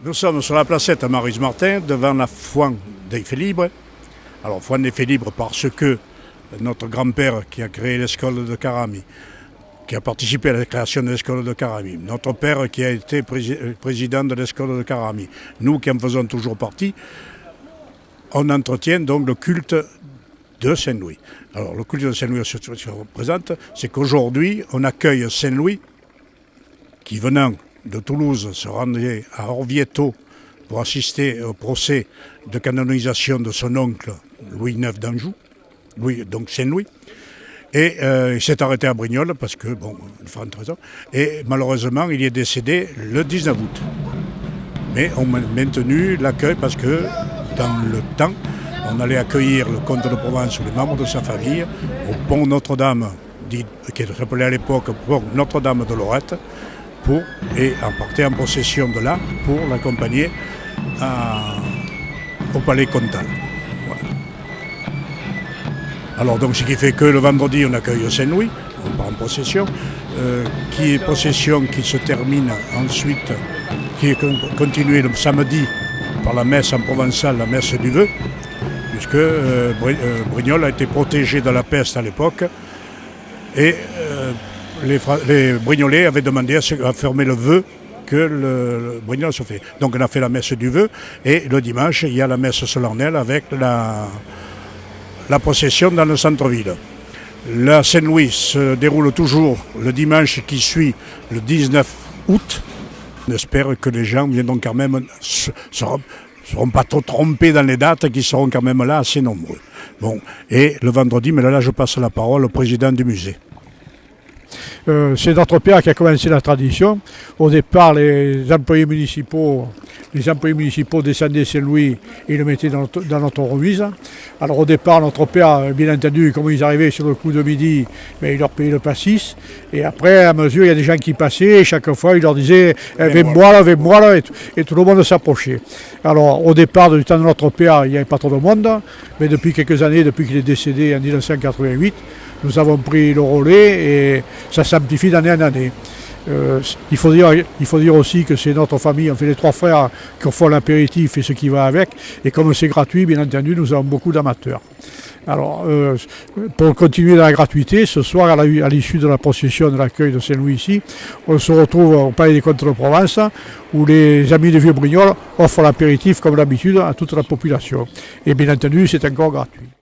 Nous sommes sur la placette Maurice-Martin, devant la foire des Faits libres. Alors, foire des Faits libres parce que notre grand-père qui a créé l'école de Carami, qui a participé à la création de l'école de Carami, notre père qui a été président de l'école de Carami, nous qui en faisons toujours partie, on entretient donc le culte de Saint-Louis. Alors, le culte de Saint-Louis se représente, c'est qu'aujourd'hui, on accueille Saint-Louis qui, venant de Toulouse, se rendait à Orvieto pour assister au procès de canonisation de son oncle Louis IX d'Anjou, donc Saint-Louis. Et il s'est arrêté à Brignoles parce que, bon, différentes raisons. Et malheureusement, il y est décédé le 19 août. Mais on a maintenu l'accueil parce que, dans le temps, on allait accueillir le comte de Provence ou les membres de sa famille au pont Notre-Dame, qui s'appelait à l'époque pont Notre-Dame de Lorette, et en partait en possession de là pour l'accompagner au palais comtal. Voilà. Alors donc ce qui fait que le vendredi on accueille Saint-Louis, on part en possession, qui est possession qui se termine ensuite, qui est continuée le samedi par la messe en provençal, la messe du vœu, puisque Brignoles a été protégé de la peste à l'époque et les Brignolais avaient demandé à fermer le vœu que le Brignoles se fait. Donc on a fait la messe du vœu et le dimanche il y a la messe solennelle avec la procession dans le centre-ville. La Saint-Louis se déroule toujours le dimanche qui suit le 19 août. On espère que les gens viendront quand même, seront pas trop trompés dans les dates, qui seront quand même là assez nombreux. Bon, et le vendredi, mais là je passe la parole au président du musée. C'est notre père qui a commencé la tradition. Au départ, les employés municipaux descendaient Saint-Louis et le mettaient dans notre remise. Alors au départ, notre père, bien entendu, comme ils arrivaient sur le coup de midi, mais il leur payait le passis. Et après, à mesure, il y a des gens qui passaient et chaque fois, il leur disait venez-moi là, et tout le monde s'approchait. Alors au départ, du temps de notre père, il n'y avait pas trop de monde, mais depuis quelques années, depuis qu'il est décédé en 1988, nous avons pris le relais et ça s'amplifie d'année en année. Il faut dire aussi que c'est notre famille, on fait les trois frères qui font l'apéritif et ce qui va avec. Et comme c'est gratuit, bien entendu, nous avons beaucoup d'amateurs. Alors, pour continuer dans la gratuité, ce soir, à l'issue de la procession de l'accueil de Saint-Louis ici, on se retrouve au Palais des Comtes de Provence, où les amis de Vieux-Brignoles offrent l'apéritif, comme d'habitude, à toute la population. Et bien entendu, c'est encore gratuit.